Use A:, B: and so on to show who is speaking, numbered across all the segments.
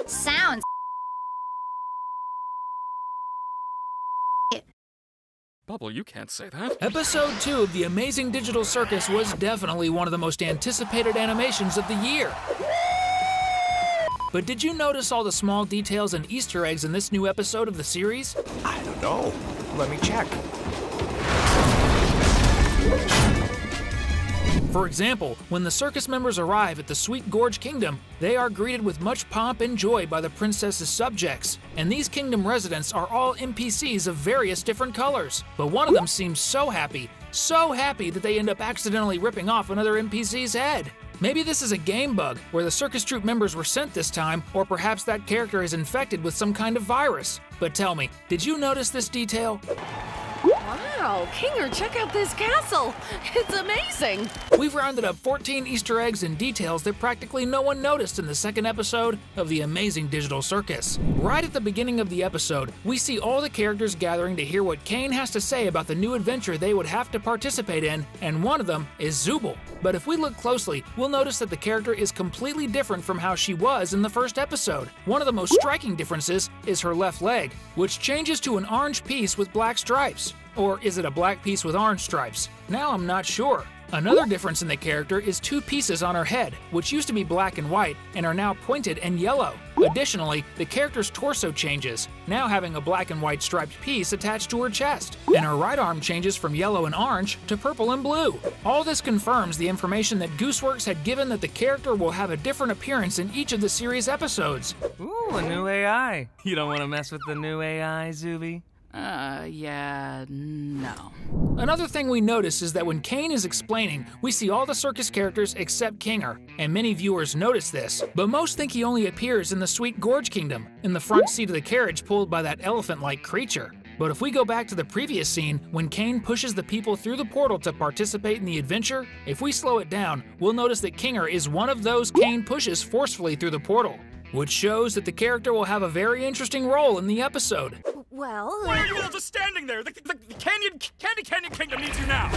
A: Sounds.
B: Bubble, you can't say that.
C: Episode 2 of The Amazing Digital Circus was definitely one of the most anticipated animations of the year. But did you notice all the small details and Easter eggs in this new episode of the series?
D: I don't know. Let me check.
C: For example, when the circus members arrive at the Sweet Gorge Kingdom, they are greeted with much pomp and joy by the princess's subjects. And these kingdom residents are all NPCs of various different colors. But one of them seems so happy that they end up accidentally ripping off another NPC's head. Maybe this is a game bug where the circus troupe members were sent this time, or perhaps that character is infected with some kind of virus. But tell me, did you notice this detail?
E: Wow, Kinger, check out this castle! It's amazing!
C: We've rounded up 14 Easter eggs and details that practically no one noticed in the second episode of The Amazing Digital Circus. Right at the beginning of the episode, we see all the characters gathering to hear what Kane has to say about the new adventure they would have to participate in, and one of them is Zooble. But if we look closely, we'll notice that the character is completely different from how she was in the first episode. One of the most striking differences is her left leg, which changes to an orange piece with black stripes. Or is it a black piece with orange stripes? Now I'm not sure. Another difference in the character is two pieces on her head, which used to be black and white and are now pointed and yellow. Additionally, the character's torso changes, now having a black and white striped piece attached to her chest, and her right arm changes from yellow and orange to purple and blue. All this confirms the information that Gooseworks had given that the character will have a different appearance in each of the series episodes.
F: Ooh, a new AI. You don't want to mess with the new AI, Zuby?
E: Yeah, no.
C: Another thing we notice is that when Kane is explaining, we see all the circus characters except Kinger, and many viewers notice this, but most think he only appears in the Sweet Gorge Kingdom, in the front seat of the carriage pulled by that elephant-like creature. But if we go back to the previous scene, when Kane pushes the people through the portal to participate in the adventure, if we slow it down, we'll notice that Kinger is one of those Kane pushes forcefully through the portal, which shows that the character will have a very interesting role in the episode.
E: Well...
B: Why are you all just standing there? The Candy Canyon Kingdom needs you now!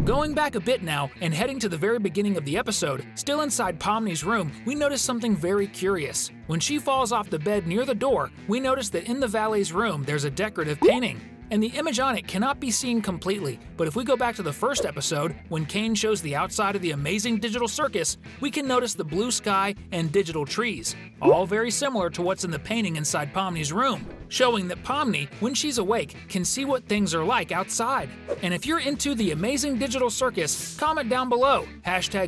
C: Going back a bit now, and heading to the very beginning of the episode, still inside Pomni's room, we notice something very curious. When she falls off the bed near the door, we notice that in the valet's room there's a decorative painting. And the image on it cannot be seen completely, but if we go back to the first episode, when Kane shows the outside of the Amazing Digital Circus, we can notice the blue sky and digital trees, all very similar to what's in the painting inside Pomni's room, showing that Pomni, when she's awake, can see what things are like outside. And if you're into the Amazing Digital Circus, comment down below,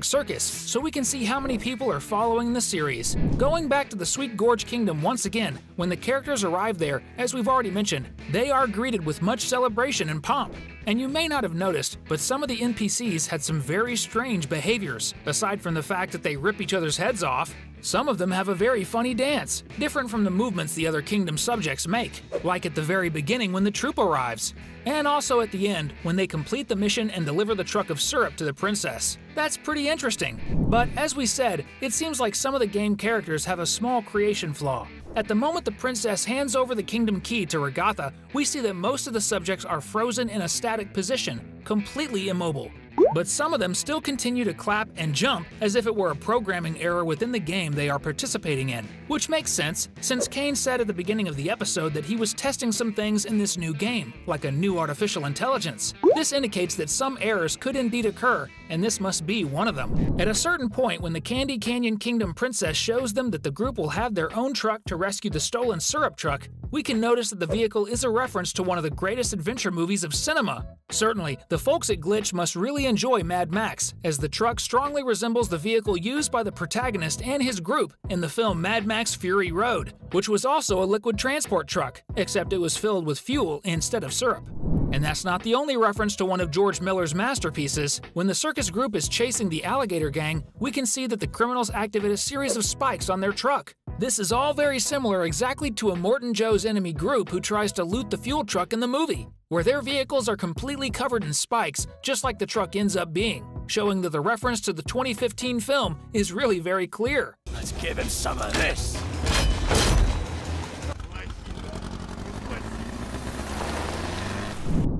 C: #Circus, so we can see how many people are following the series. Going back to the Sweet Gorge Kingdom once again, when the characters arrive there, as we've already mentioned, they are greeted with much celebration and pomp. And you may not have noticed, but some of the NPCs had some very strange behaviors. Aside from the fact that they rip each other's heads off, some of them have a very funny dance, different from the movements the other kingdom subjects make, like at the very beginning when the troupe arrives, and also at the end when they complete the mission and deliver the truck of syrup to the princess. That's pretty interesting. But as we said, it seems like some of the game characters have a small creation flaw. At the moment the princess hands over the kingdom key to Regatha, we see that most of the subjects are frozen in a static position, completely immobile. But some of them still continue to clap and jump as if it were a programming error within the game they are participating in. Which makes sense, since Kane said at the beginning of the episode that he was testing some things in this new game, like a new artificial intelligence. This indicates that some errors could indeed occur, and this must be one of them. At a certain point, when the Candy Canyon Kingdom princess shows them that the group will have their own truck to rescue the stolen syrup truck, we can notice that the vehicle is a reference to one of the greatest adventure movies of cinema. Certainly, the folks at Glitch must really enjoy Mad Max, as the truck strongly resembles the vehicle used by the protagonist and his group in the film Mad Max Fury Road, which was also a liquid transport truck, except it was filled with fuel instead of syrup. And that's not the only reference to one of George Miller's masterpieces. When the circus group is chasing the alligator gang, we can see that the criminals activate a series of spikes on their truck. This is all very similar exactly to a Morton Joe's enemy group who tries to loot the fuel truck in the movie, where their vehicles are completely covered in spikes, just like the truck ends up being, showing that the reference to the 2015 film is really very clear.
D: Let's give him some of this.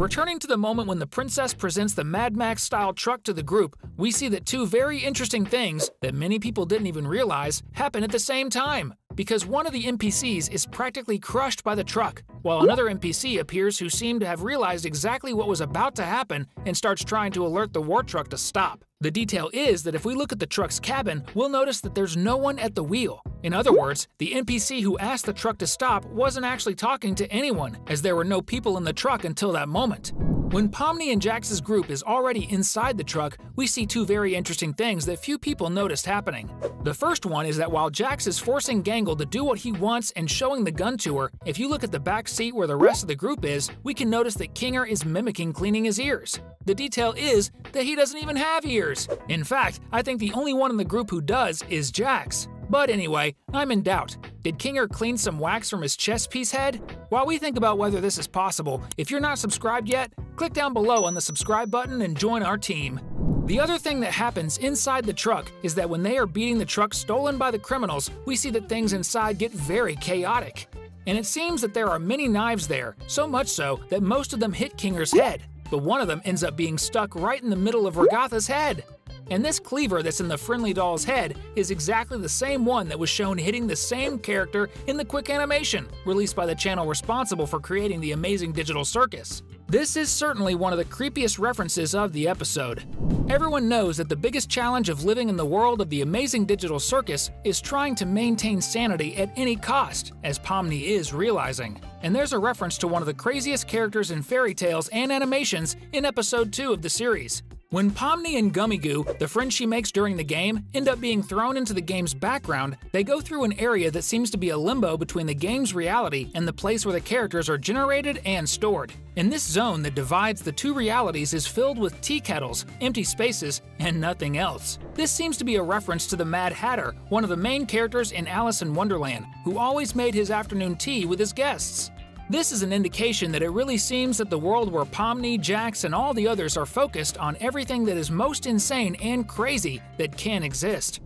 C: Returning to the moment when the princess presents the Mad Max-style truck to the group, we see that two very interesting things that many people didn't even realize happen at the same time. Because one of the NPCs is practically crushed by the truck, while another NPC appears who seemed to have realized exactly what was about to happen and starts trying to alert the war truck to stop. The detail is that if we look at the truck's cabin, we'll notice that there's no one at the wheel. In other words, the NPC who asked the truck to stop wasn't actually talking to anyone, as there were no people in the truck until that moment. When Pomni and Jax's group is already inside the truck, we see two very interesting things that few people noticed happening. The first one is that while Jax is forcing Gangle to do what he wants and showing the gun to her, if you look at the back seat where the rest of the group is, we can notice that Kinger is mimicking cleaning his ears. The detail is that he doesn't even have ears. In fact, I think the only one in the group who does is Jax. But anyway, I'm in doubt. Did Kinger clean some wax from his chest piece head? While we think about whether this is possible, if you're not subscribed yet, click down below on the subscribe button and join our team. The other thing that happens inside the truck is that when they are beating the truck stolen by the criminals, we see that things inside get very chaotic. And it seems that there are many knives there, so much so that most of them hit Kinger's head, but one of them ends up being stuck right in the middle of Regatha's head. And this cleaver that's in the friendly doll's head is exactly the same one that was shown hitting the same character in the quick animation, released by the channel responsible for creating the amazing digital circus. This is certainly one of the creepiest references of the episode. Everyone knows that the biggest challenge of living in the world of the amazing digital circus is trying to maintain sanity at any cost, as Pomni is realizing. And there's a reference to one of the craziest characters in fairy tales and animations in episode 2 of the series. When Pomni and Gummy Goo, the friends she makes during the game, end up being thrown into the game's background, they go through an area that seems to be a limbo between the game's reality and the place where the characters are generated and stored. And this zone that divides the two realities is filled with tea kettles, empty spaces, and nothing else. This seems to be a reference to the Mad Hatter, one of the main characters in Alice in Wonderland, who always made his afternoon tea with his guests. This is an indication that it really seems that the world where Pomni, Jax, and all the others are focused on everything that is most insane and crazy that can exist.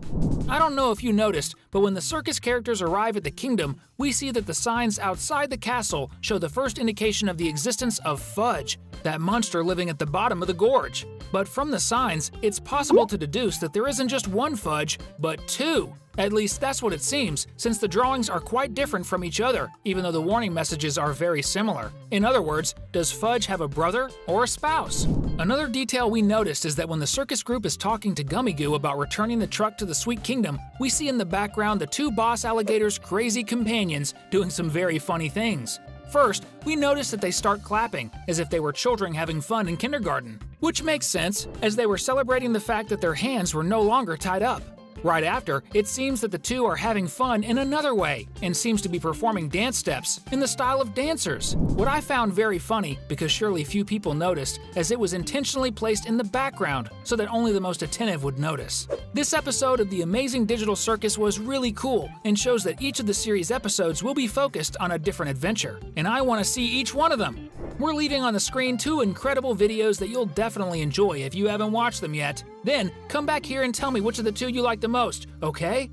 C: I don't know if you noticed, but when the circus characters arrive at the kingdom, we see that the signs outside the castle show the first indication of the existence of Fudge, that monster living at the bottom of the gorge. But from the signs, it's possible to deduce that there isn't just one Fudge, but two. At least that's what it seems, since the drawings are quite different from each other, even though the warning messages are very similar. In other words, does Fudge have a brother or a spouse? Another detail we noticed is that when the circus group is talking to Gummy Goo about returning the truck to the Sweet Kingdom, we see in the background the two boss alligators' crazy companions doing some very funny things. First, we notice that they start clapping, as if they were children having fun in kindergarten. Which makes sense, as they were celebrating the fact that their hands were no longer tied up. Right after, it seems that the two are having fun in another way, and seems to be performing dance steps in the style of dancers. What I found very funny, because surely few people noticed, as it was intentionally placed in the background, so that only the most attentive would notice. This episode of the Amazing Digital Circus was really cool, and shows that each of the series episodes will be focused on a different adventure, and I want to see each one of them. We're leaving on the screen two incredible videos that you'll definitely enjoy if you haven't watched them yet. Then, come back here and tell me which of the two you like the most, okay?